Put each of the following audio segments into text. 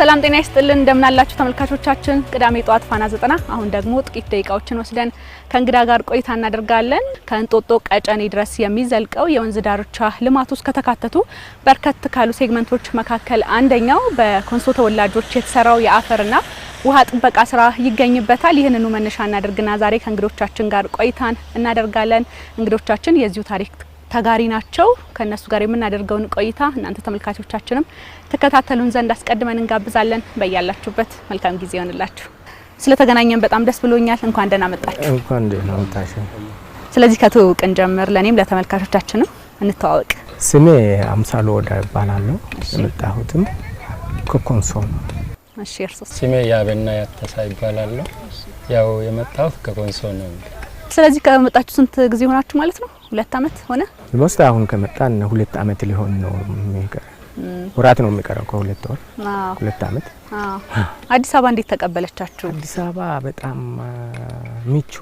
ሰላም ጤና ይስጥልን እንደምን አላችሁ ተመልካቾቻችን። ቅዳሜ ጧት ፋና 90 አሁን ደግሞ ጥቂት ደቂቃዎችን ወስደን ከእንግዳ ጋር ቆይታ እናደርጋለን። ከእንጦጦ ቀጨኔ ድረስ የሚዘልቀው የወንዝ ዳርቻ ልማት ውስጥ ከተካተቱ በርከት ካሉ ሴግመንቶች መካከል አንደኛው በኮንሶ ተወላጆች የተሰራው የአፈርና ውሃ ጥበቃ ስራ ይገኝበታል። ይህንኑ መነሻ እናደርግና ዛሬ ከእንግዶቻችን ጋር ቆይታን እናደርጋለን። እንግዶቻችን የዚሁ ታሪክ ተጋሪ ናቸው። ከነሱ ጋር የምናደርገውን ቆይታ እናንተ ተመልካቾቻችንም ተከታተሉን ዘንድ አስቀድመን እንጋብዛለን። በያላችሁበት መልካም ጊዜ ይሆንላችሁ። ስለተገናኘን በጣም ደስ ብሎኛል። እንኳን ደህና መጣችሁ። እንኳን ደህና መጣችሁ። ስለዚህ ከትውውቅን ጀምር ለኔም ለተመልካቾቻችንም እንተዋወቅ። ስሜ አምሳሉ ወዳ ይባላል። የመጣሁትም ከኮንሶ ነው። እሺ እርሶስ? ስሜ ያበና ያተሳ ይባላል። ያው የመጣሁት ከኮንሶ ነው። ስለዚህ ከመጣችሁ ስንት ጊዜ ሆናችሁ ማለት ነው? 2 አመት ሆነ? ልሞስት አሁን ከመጣን 2 አመት ሊሆን ነው የሚቀር። ወራት ነው የሚቀረው ከ2 ወር። 2 አመት። አዲስ አበባ እንዴት ተቀበለቻችሁ? አዲስ አበባ በጣም ምቹ፣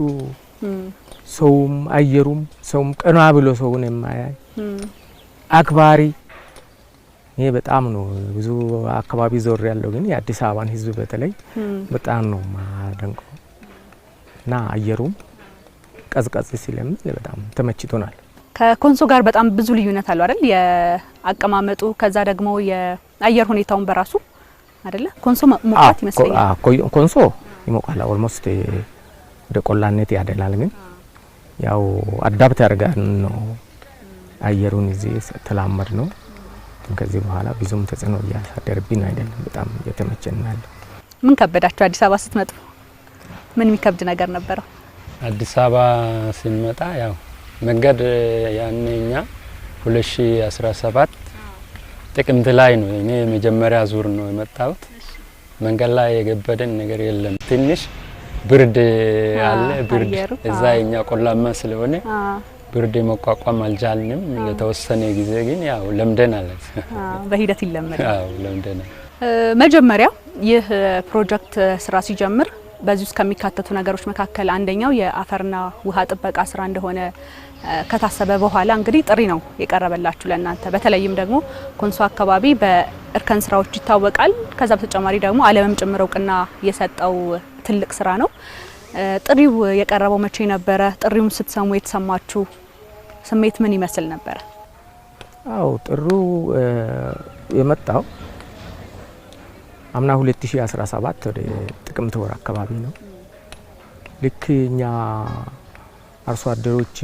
ሰውም አየሩም ሰውም ቀና ብሎ ሰውን የማያይ አክባሪ። ይሄ በጣም ነው። ብዙ አካባቢ ዞር ያለው ግን የአዲስ አበባን ህዝብ በተለይ በጣም ነው ማደንቀው እና አየሩም ቀዝቀዝ ሲልም በጣም ተመችቶናል። ከኮንሶ ጋር በጣም ብዙ ልዩነት አለው አይደል? የአቀማመጡ ከዛ ደግሞ የአየር ሁኔታውን በራሱ አይደለ? ኮንሶ ሞቃት ይመስለኛል። ኮንሶ ይሞቃል፣ ኦልሞስት ወደ ቆላነት ያደላል። ግን ያው አዳፕት ያደርጋን ነው አየሩን እዚህ ተላመድ ነው። ከዚህ በኋላ ብዙም ተጽዕኖ እያሳደረብን አይደለም። በጣም የተመቸናል። ምን ከበዳችሁ አዲስ አበባ ስትመጡ? ምን የሚከብድ ነገር ነበረው? አዲስ አበባ ስንመጣ ያው መንገድ ያኔኛ 2017 ጥቅምት ላይ ነው እኔ መጀመሪያ ዙር ነው የመጣሁት። መንገድ ላይ የገበደን ነገር የለም። ትንሽ ብርድ አለ። ብርድ እዛ የኛ ቆላማ ስለሆነ ብርድ መቋቋም አልቻልንም። ለተወሰነ ጊዜ ግን ያው ለምደናል። በሂደት ይለመዳል። አዎ ለምደናል። መጀመሪያ ይህ ፕሮጀክት ስራ ሲጀምር በዚህ ውስጥ ከሚካተቱ ነገሮች መካከል አንደኛው የአፈርና ውሃ ጥበቃ ስራ እንደሆነ ከታሰበ በኋላ እንግዲህ ጥሪ ነው የቀረበላችሁ ለእናንተ። በተለይም ደግሞ ኮንሶ አካባቢ በእርከን ስራዎች ይታወቃል። ከዛ በተጨማሪ ደግሞ ዓለምም ጭምር እውቅና የሰጠው ትልቅ ስራ ነው። ጥሪው የቀረበው መቼ ነበረ? ጥሪውን ስትሰሙ የተሰማችሁ ስሜት ምን ይመስል ነበረ? አው ጥሪው የመጣው አምና 2017 ወደ ጥቅምት ወር አካባቢ ነው። ልክ እኛ አርሶ አደሮች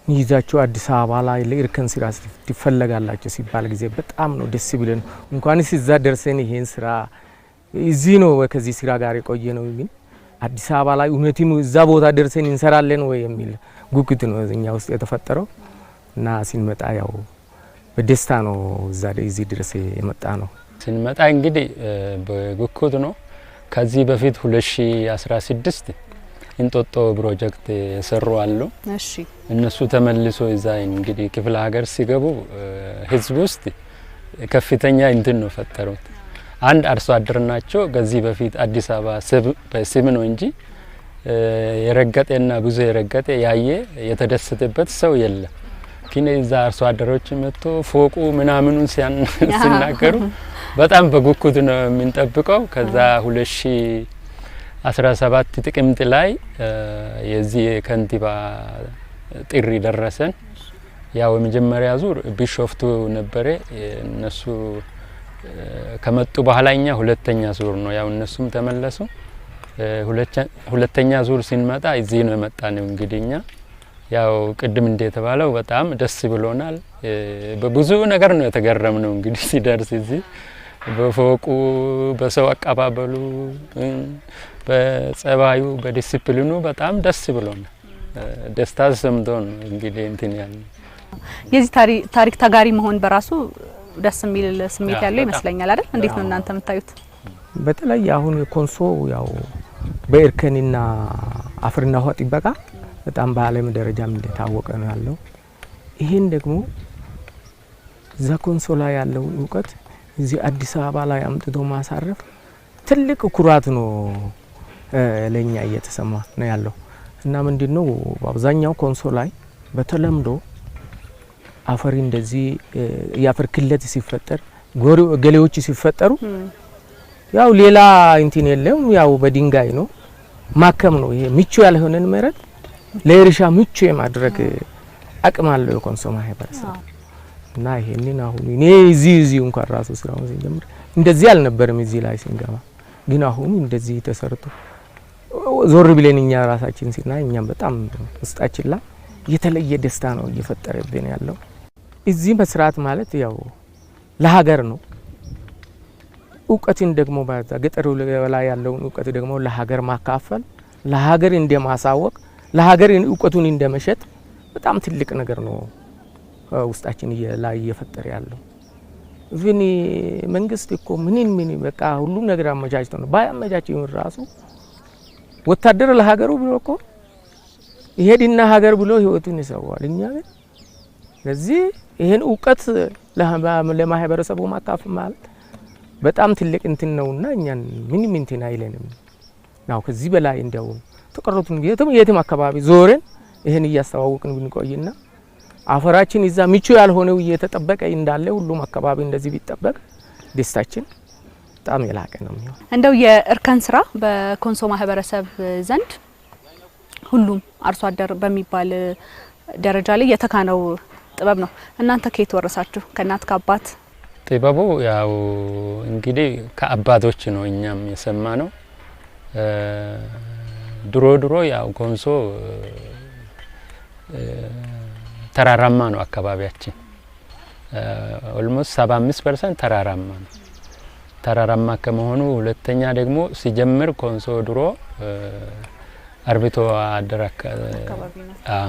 ይዛቸው አዲስ አበባ ላይ ለእርከን ስራ ትፈልጋላችሁ ሲባል ጊዜ በጣም ነው ደስ ብለን እንኳንስ እዛ ደርሰን ይሄን ስራ እዚህ ነው ከዚህ ስራ ጋር የቆየ ነው። ግን አዲስ አበባ ላይ እውነትም እዛ ቦታ ደርሰን እንሰራለን ወይ የሚል ጉጉት ነው እኛ ውስጥ የተፈጠረው እና ሲንመጣ ያው በደስታ ነው እዚህ ድረስ የመጣ ነው። ስንመጣ እንግዲህ በጉጉት ነው። ከዚህ በፊት 2016 እንጦጦ ፕሮጀክት የሰሩ አሉ። እሺ እነሱ ተመልሶ እዛ እንግዲህ ክፍለ ሀገር ሲገቡ ህዝብ ውስጥ ከፍተኛ እንትን ነው ፈጠሩት። አንድ አርሶ አደር ናቸው። ከዚህ በፊት አዲስ አበባ በስም ነው እንጂ የረገጠና ብዙ የረገጠ ያየ የተደሰተበት ሰው የለም። ግን እዛ አርሶ አደሮች መጥቶ ፎቁ ምናምኑን ሲናገሩ በጣም በጉጉት ነው የምንጠብቀው። ከዛ 2017 ጥቅምት ላይ የዚህ ከንቲባ ጥሪ ደረሰን። ያው የመጀመሪያ ዙር ቢሾፍቱ ነበረ። እነሱ ከመጡ በኋላኛ ሁለተኛ ዙር ነው። ያው እነሱም ተመለሱ። ሁለተኛ ዙር ሲንመጣ እዚህ ነው የመጣነው። እንግዲህኛ ያው ቅድም እንደተባለው በጣም ደስ ብሎናል። በብዙ ነገር ነው የተገረምነው። እንግዲህ ሲደርስ እዚህ በፎቁ፣ በሰው አቀባበሉ፣ በጸባዩ፣ በዲሲፕሊኑ በጣም ደስ ብሎናል። ደስታ ሰምቶን እንግዲህ እንትን ያለ የዚህ ታሪክ ተጋሪ መሆን በራሱ ደስ የሚል ስሜት ያለው ይመስለኛል አይደል? እንዴት ነው እናንተ የምታዩት? በተለይ አሁን ኮንሶ ያው በእርከንና አፈርና ውሃ ጥበቃ በጣም በዓለም ደረጃም እንደታወቀ ነው ያለው። ይሄን ደግሞ እዛ ኮንሶ ላይ ያለው እውቀት እዚህ አዲስ አበባ ላይ አምጥቶ ማሳረፍ ትልቅ ኩራት ነው ለኛ እየተሰማ ነው ያለው እና ምንድነው በአብዛኛው ኮንሶ ላይ በተለምዶ አፈር እንደዚህ የአፈር ክለት ሲፈጠር ገሌዎች ሲፈጠሩ ያው ሌላ እንትን የለም ያው በድንጋይ ነው ማከም ነው። ይሄ ምቹ ያልሆነን መሬት ለእርሻ ምቹ የማድረግ አቅም አለው የኮንሶ ማህበረሰብ እና ይሄንን አሁን እኔ እዚህ እንኳን ራሱ ስራውን ሲጀምር እንደዚህ አልነበረም። እዚህ ላይ ስንገባ ግን አሁን እንደዚህ ተሰርቶ ዞር ብለን እኛ ራሳችን ሲናይ እኛም በጣም ውስጣችን ላይ የተለየ ደስታ ነው እየፈጠረብን ያለው። እዚህ መስራት ማለት ያው ለሀገር ነው። እውቀትን ደግሞ በገጠሩ ላይ ያለውን እውቀት ደግሞ ለሀገር ማካፈል፣ ለሀገር እንደማሳወቅ፣ ለሀገር እውቀቱን እንደመሸጥ በጣም ትልቅ ነገር ነው ውስጣችን ላይ እየፈጠረ ያለው። ግን መንግስት እኮ ምን በቃ ሁሉም ነገር አመቻችቶ ነው ባያመቻችው ራሱ ወታደር ለሀገሩ ብሎ እኮ ይሄድና ሀገር ብሎ ህይወቱን ይሰዋል። እኛ ግን ለዚህ ይሄን እውቀት ለማህበረሰቡ ማካፈል ማለት በጣም ትልቅ እንትን ነውና እኛን ምን እንትን አይለንም ነው። ከዚህ በላይ እንደው ተቀረቱን የትም አካባቢ ዞረን ይሄን እያስተዋወቅን ብንቆይና አፈራችን እዛ ምቹ ያልሆነው እየተጠበቀ እንዳለ ሁሉም አካባቢ እንደዚህ ቢጠበቅ ደስታችን በጣም የላቀ ነው የሚሆነው። እንደው የእርከን ስራ በኮንሶ ማህበረሰብ ዘንድ ሁሉም አርሶ አደር በሚባል ደረጃ ላይ የተካነው ጥበብ ነው። እናንተ ከየት ወረሳችሁ? ከእናት ከአባት? ጥበቡ ያው እንግዲህ ከአባቶች ነው እኛም የሰማ ነው። ድሮ ያው ኮንሶ ተራራማ ነው አካባቢያችን። ኦልሞስት 75% ተራራማ ነው። ተራራማ ከመሆኑ ሁለተኛ ደግሞ ሲጀምር ኮንሶ ድሮ አርብቶ አደር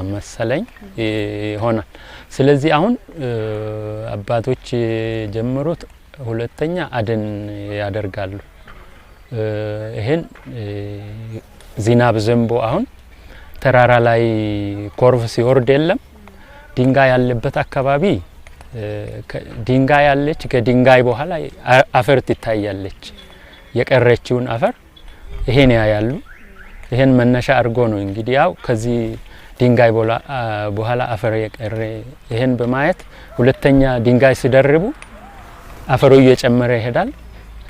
መሰለኝ ይሆናል። ስለዚህ አሁን አባቶች ጀምሮት ሁለተኛ አደን ያደርጋሉ። ይሄን ዝናብ ዘንቦ አሁን ተራራ ላይ ኮርፍ ሲወርድ የለም ድንጋይ ያለበት አካባቢ ድንጋይ ያለች ከድንጋይ በኋላ አፈር ትታያለች። የቀረችውን አፈር ይሄን ያያሉ። ይሄን መነሻ አድርጎ ነው እንግዲህ ያው ከዚህ ድንጋይ በኋላ አፈር የቀረ ይሄን በማየት ሁለተኛ ድንጋይ ሲደርቡ አፈሩ እየጨመረ ይሄዳል።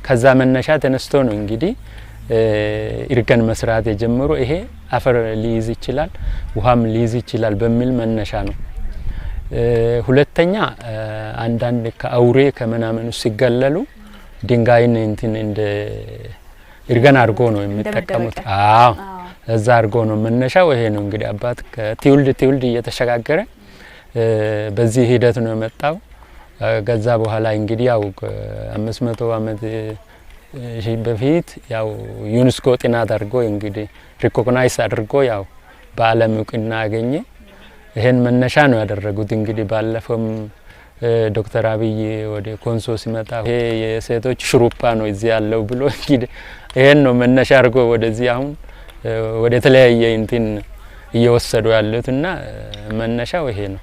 ከዛ መነሻ ተነስቶ ነው እንግዲህ እርከን መስራት የጀመሩ። ይሄ አፈር ሊይዝ ይችላል፣ ውሃም ሊይዝ ይችላል በሚል መነሻ ነው። ሁለተኛ አንዳንድ ከአውሬ ከመናመኑ ሲገለሉ ድንጋይን እንትን እንደ እርከን አድርጎ ነው የሚጠቀሙት። አዎ እዛ አድርጎ ነው መነሻው። ይሄ ነው እንግዲህ አባት ከትውልድ እየተሸጋገረ በዚህ ሂደት ነው የመጣው። ከዛ በኋላ እንግዲህ ያው 500 ዓመት በፊት ያው ዩኔስኮ ጥናት አድርጎ እንግዲህ ሪኮግናይዝ አድርጎ ያው በዓለም እውቅና አገኘ። ይሄን መነሻ ነው ያደረጉት። እንግዲህ ባለፈው ዶክተር አብይ ወደ ኮንሶ ሲመጣ ይሄ የሴቶች ሽሩፓ ነው እዚህ ያለው ብሎ እንግዲህ ይሄን ነው መነሻ አድርጎ ወደዚህ አሁን ወደ ተለያየ እንትን እየወሰዱ ያሉትና መነሻው ይሄ ነው።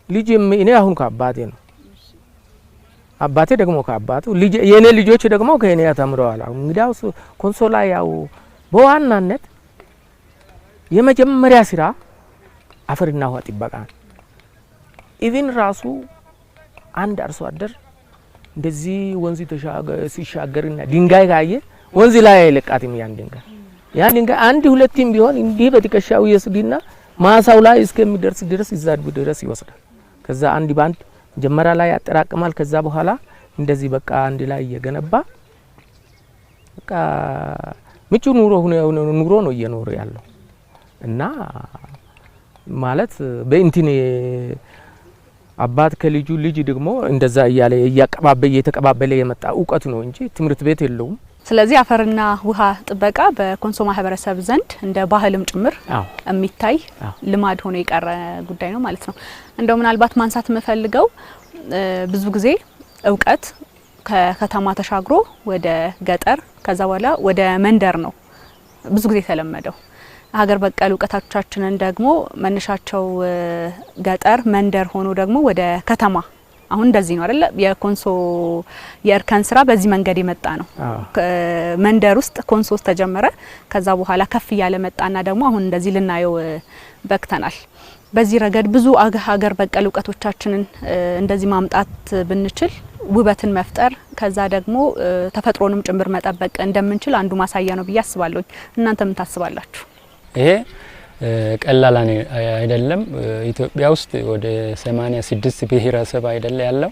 ልጅ እኔ አሁን ከአባቴ ነው፣ አባቴ ደግሞ ከአባቱ ልጅ የኔ ልጆች ደግሞ ከኔ ተምረዋል። አሁን እንግዲያው ኮንሶ ላይ ያው በዋናነት የመጀመሪያ ስራ አፈርና ውሃ ጥበቃ ነው። ኢቭን ራሱ አንድ አርሶ አደር እንደዚህ ወንዝ ሲሻገርና ድንጋይ ካየ ወንዝ ላይ አይለቃትም። ያን ድንጋይ አንድ ሁለትም ቢሆን እንዲህ በትከሻው ይስድና ማሳው ላይ እስከሚደርስ ድረስ ይዛድ ድረስ ይወስዳል። ከዛ አንድ ባንድ መጀመሪያ ላይ ያጠራቅማል። ከዛ በኋላ እንደዚህ በቃ አንድ ላይ እየገነባ በቃ ምቹ ኑሮ ነው እየኖረ ያለው እና ማለት በእንትን አባት ከልጁ ልጅ ደግሞ እንደዛ እያለ እየተቀባበለ የመጣ እውቀት ነው እንጂ ትምህርት ቤት የለውም። ስለዚህ አፈርና ውሃ ጥበቃ በኮንሶ ማህበረሰብ ዘንድ እንደ ባህልም ጭምር የሚታይ ልማድ ሆኖ የቀረ ጉዳይ ነው ማለት ነው። እንደው ምናልባት ማንሳት የምፈልገው ብዙ ጊዜ እውቀት ከከተማ ተሻግሮ ወደ ገጠር ከዛ በኋላ ወደ መንደር ነው ብዙ ጊዜ የተለመደው። ሀገር በቀል እውቀታችንን ደግሞ መነሻቸው ገጠር መንደር ሆኖ ደግሞ ወደ ከተማ አሁን እንደዚህ ነው አይደል? የኮንሶ የእርከን ስራ በዚህ መንገድ የመጣ ነው። መንደር ውስጥ ኮንሶ ውስጥ ተጀመረ። ከዛ በኋላ ከፍ እያለ መጣና ደግሞ አሁን እንደዚህ ልናየው በቅተናል። በዚህ ረገድ ብዙ ሀገር በቀል እውቀቶቻችንን እንደዚህ ማምጣት ብንችል ውበትን መፍጠር ከዛ ደግሞ ተፈጥሮንም ጭምር መጠበቅ እንደምንችል አንዱ ማሳያ ነው ብዬ አስባለሁ። እናንተ ምን ታስባላችሁ? ይሄ ቀላል አይደለም። ኢትዮጵያ ውስጥ ወደ 86 ብሔረሰብ አይደለ ያለው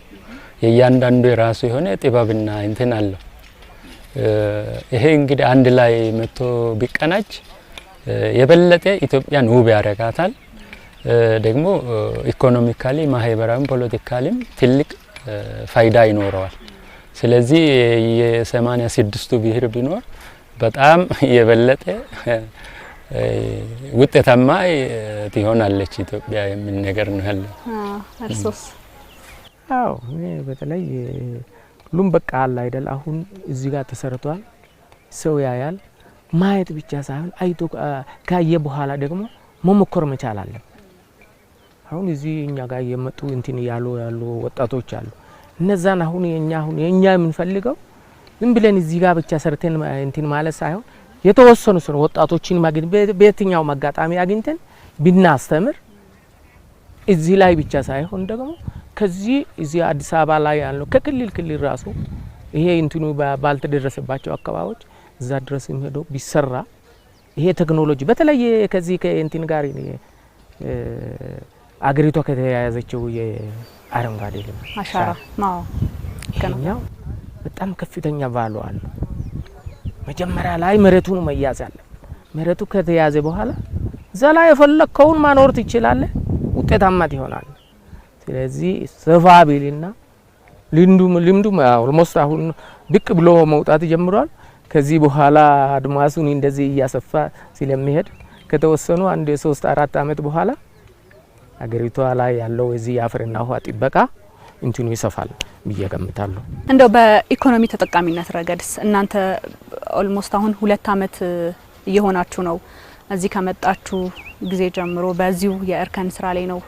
የእያንዳንዱ የራሱ የሆነ ጥበብና እንትን አለው። ይሄ እንግዲህ አንድ ላይ መጥቶ ቢቀናጅ የበለጠ ኢትዮጵያን ውብ ያደርጋታል። ደግሞ ኢኮኖሚካሊ፣ ማህበራዊ፣ ፖለቲካሊም ትልቅ ፋይዳ ይኖረዋል። ስለዚህ የ86ቱ ብሔር ቢኖር በጣም የበለጠ ውጤታማ ትሆናለች ኢትዮጵያ የሚል ነገር ነው ያለው። እርሶስ? አዎ እኔ በተለይ ሁሉም በቃ አለ አይደል አሁን እዚህ ጋር ተሰርቷል። ሰው ያያል። ማየት ብቻ ሳይሆን አይቶ ካየ በኋላ ደግሞ መሞከር መቻል አለ። አሁን እዚህ እኛ ጋር የመጡ እንትን ያሉ ወጣቶች አሉ። እነዛን አሁን የኛ የምንፈልገው ዝም ብለን እዚህ ጋር ብቻ ሰርተን እንትን ማለት ሳይሆን የተወሰኑ ወጣቶችን ማግኘት በየትኛው አጋጣሚ አግኝተን ብናስተምር እዚህ ላይ ብቻ ሳይሆን ደግሞ ከዚህ እዚህ አዲስ አበባ ላይ ያለው ከክልል ራሱ ይሄ እንትኑ ባልተደረሰባቸው አካባቢዎች እዛ ድረስ ሄዶ ቢሰራ ይሄ ቴክኖሎጂ በተለይ ከዚህ ከእንትን ጋር አገሪቷ ከተያያዘችው የአረንጓዴ ልማት አሻራ ነው ከኛው በጣም ከፍተኛ ቫሉ አለ። መጀመሪያ ላይ መሬቱን መያዝ አለ። መሬቱ ከተያዘ በኋላ እዛ ላይ የፈለከውን ማኖር ትችላለህ፣ ውጤታማ ይሆናል። ስለዚህ ሰፋ ቢልና ልምዱ ኦልሞስት አሁን ብቅ ብሎ መውጣት ጀምሯል። ከዚህ በኋላ አድማሱን እንደዚህ እያሰፋ ስለሚሄድ ከተወሰኑ አንድ 3-4 አመት በኋላ አገሪቷ ላይ ያለው እዚህ የአፈርና ውሃ ጥበቃ እንትኑ ይሰፋል ብዬ ገምታለሁ። እንደው በኢኮኖሚ ተጠቃሚነት ረገድስ እናንተ ኦልሞስት አሁን 2 አመት እየሆናችሁ ነው እዚህ ከመጣችሁ ጊዜ ጀምሮ በዚሁ የእርከን ስራ ላይ ነው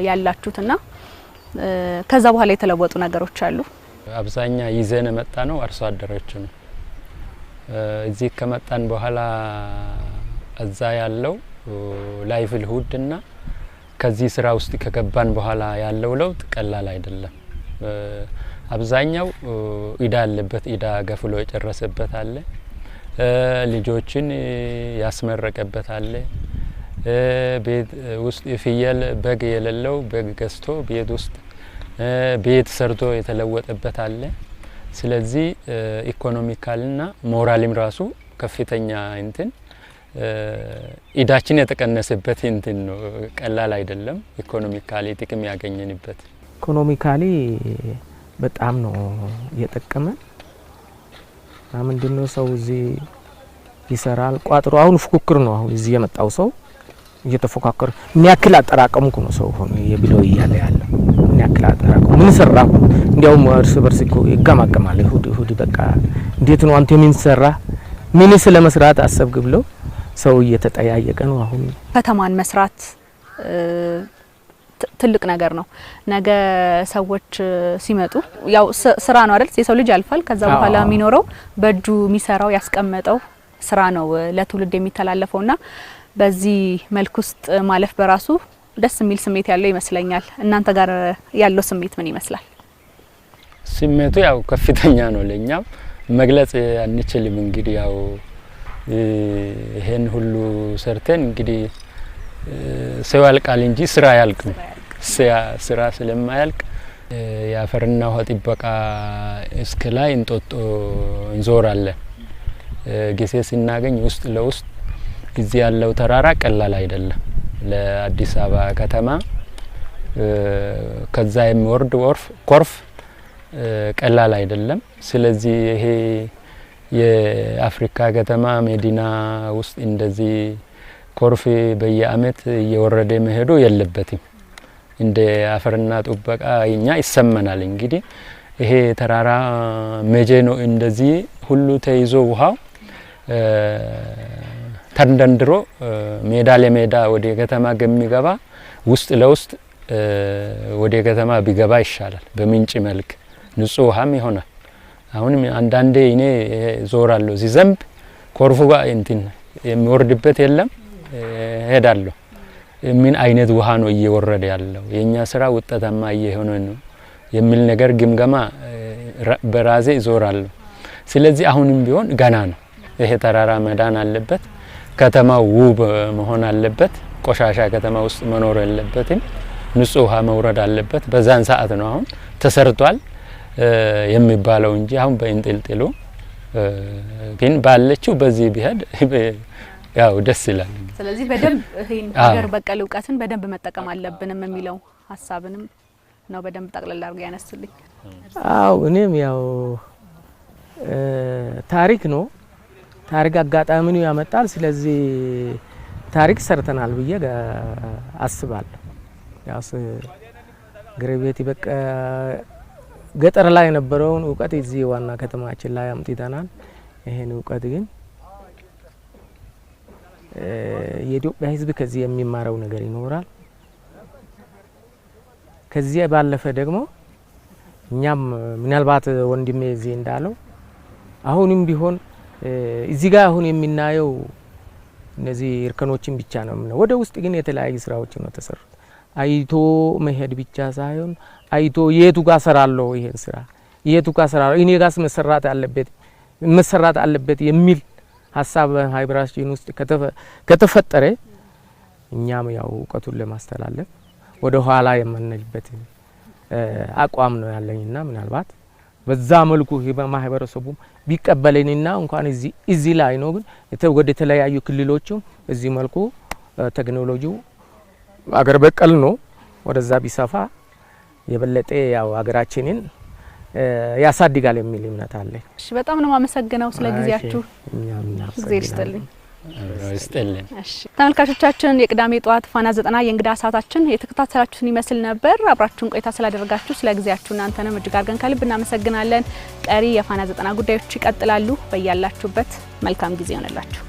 ያላችሁትና ከዛ በኋላ የተለወጡ ነገሮች አሉ? አብዛኛ ይዘን መጣ ነው አርሶ አደሮች ነው። እዚህ ከመጣን በኋላ እዛ ያለው ላይቭሊሁድና ከዚህ ስራ ውስጥ ከገባን በኋላ ያለው ለውጥ ቀላል አይደለም። አብዛኛው ኢዳ ያለበት ኢዳ ገፍሎ የጨረሰበት አለ። ልጆችን ያስመረቀበት አለ። ቤት ውስጥ ፍየል በግ የሌለው በግ ገዝቶ ቤት ውስጥ ቤት ሰርቶ የተለወጠበት አለ። ስለዚህ ኢኮኖሚካልና ሞራልም ራሱ ከፍተኛ እንትን ኢዳችን የተቀነሰበት እንትን ነው። ቀላል አይደለም። ኢኮኖሚካሊ ጥቅም ያገኘንበት ኢኮኖሚካሊ በጣም ነው የጠቀመን። ምንድነው ሰው እዚህ ይሰራል ቋጥሮ አሁን ፉክክር ነው። አሁን እዚህ የመጣው ሰው እየተፎካከረ ምን ያክል አጠራቀምኩ ነው ሰው ሆኖ የብለው እያለ ያለ ምን ያክል አጠራቀምኩ ምን ሰራሁ እንዲያውም እርስ በርስ እኮ ይገማገማል። እሁድ በቃ እንዴት ነው አንተ ምን ሰራ ምን ስለመስራት አሰብክ ብለው ሰው እየተጠያየቀ ነው። አሁን ከተማን መስራት ትልቅ ነገር ነው። ነገ ሰዎች ሲመጡ ያው ስራ ነው አይደል? የሰው ልጅ ያልፋል። ከዛ በኋላ የሚኖረው በእጁ የሚሰራው ያስቀመጠው ስራ ነው ለትውልድ የሚተላለፈውና በዚህ መልኩ ውስጥ ማለፍ በራሱ ደስ የሚል ስሜት ያለው ይመስለኛል። እናንተ ጋር ያለው ስሜት ምን ይመስላል? ስሜቱ ያው ከፍተኛ ነው። ለኛም መግለጽ አንችልም። እንግዲህ ያው ይሄን ሁሉ ሰርተን እንግዲህ ሰው ያልቃል እንጂ ስራ ያልቅም። ስራ ስለማያልቅ የአፈርና ውሃ ጥበቃ እስከ ላይ እንጦጦ እንዞራለን። ጊዜ ስናገኝ ውስጥ ለውስጥ ጊዜ ያለው ተራራ ቀላል አይደለም። ለአዲስ አበባ ከተማ ከዛ የሚወርድ ኮርፍ ቀላል አይደለም። ስለዚህ ይሄ የአፍሪካ ከተማ መዲና ውስጥ እንደዚህ ኮርፍ በየአመት እየወረደ መሄዱ የለበትም። እንደ አፈርና ጥበቃ እኛ ይሰመናል። እንግዲህ ይሄ ተራራ መጄ ነው እንደዚህ ሁሉ ተይዞ ውሃው ተንደንድሮ ሜዳ ለሜዳ ወደ ከተማ ገሚገባ ውስጥ ለውስጥ ወደ ከተማ ቢገባ ይሻላል። በምንጭ መልክ ንጹህ ውሃም ይሆናል። አሁንም አንዳንዴ እኔ ዞራለሁ ሲዘንብ ኮርፉ ጋር እንትን የሚወርድበት የለም ሄዳለሁ። ምን አይነት ውሃ ነው እየወረደ ያለው? የኛ ስራ ውጤታማ እየሆነ ነው የሚል ነገር ግምገማ በራሴ ይዞራለሁ። ስለዚህ አሁንም ቢሆን ገና ነው። ይሄ ተራራ መዳን አለበት። ከተማው ውብ መሆን አለበት። ቆሻሻ ከተማ ውስጥ መኖር የለበትም። ንጹህ ውሃ መውረድ አለበት። በዛን ሰዓት ነው አሁን ተሰርቷል የሚባለው እንጂ አሁን በእንጥልጥሉ ግን ባለችው በዚህ ቢሄድ ያው ደስ ይላል። ስለዚህ በደንብ ይሄን ሀገር በቀል እውቀትን በደንብ መጠቀም አለብንም የሚለው ሀሳብንም ነው በደንብ ጠቅለል አድርገው ያነሱልኝ። አው እኔም ያው ታሪክ ነው፣ ታሪክ አጋጣሚው ያመጣል። ስለዚህ ታሪክ ሰርተናል ብዬ አስባለሁ። ያስ ግሬቤት በቃ ገጠር ላይ የነበረውን እውቀት እዚህ ዋና ከተማችን ላይ አምጥተናል። ይሄን እውቀት ግን የኢትዮጵያ ሕዝብ ከዚህ የሚማረው ነገር ይኖራል። ከዚህ ባለፈ ደግሞ እኛም ምናልባት ወንድሜ እዚህ እንዳለው አሁንም ቢሆን እዚህ ጋር አሁን የሚናየው እነዚህ እርከኖችን ብቻ ነው። ወደ ውስጥ ግን የተለያዩ ስራዎች ነው ተሰሩት። አይቶ መሄድ ብቻ ሳይሆን አይቶ የቱ ጋር ሰራለው ይሄን ስራ የቱ ጋር ሰራለው እኔ ጋርስ መሰራት አለበት የሚል ሀሳብ ሃይብራሽን ውስጥ ከተፈጠረ እኛም ያው እውቀቱን ለማስተላለፍ ወደ ኋላ የማንልበት አቋም ነው ያለኝና ምናልባት በዛ መልኩ ማህበረሰቡ ቢቀበለኝና እንኳን እዚህ ላይ ነው ግን ወደ ተለያዩ ክልሎችም እዚህ መልኩ ቴክኖሎጂው አገር በቀል ነው ወደዛ ቢሰፋ የበለጠ ያው አገራችንን ያሳድጋል የሚል እምነት አለ። እሺ በጣም ነው ማመሰግነው ስለ ጊዜያችሁ። እግዚአብሔር ይስጥልኝ። እሺ ተመልካቾቻችን የቅዳሜ ጧት ፋና 90 የእንግዳ ሰዓታችን የተከታተላችሁን ይመስል ነበር። አብራችሁን ቆይታ ስላደረጋችሁ ስለ ጊዜያችሁ እናንተንም እጅግ አድርገን ከልብ እናመሰግናለን። ቀሪ የፋና 90 ጉዳዮች ይቀጥላሉ። በያላችሁበት መልካም ጊዜ ይሆንላችሁ።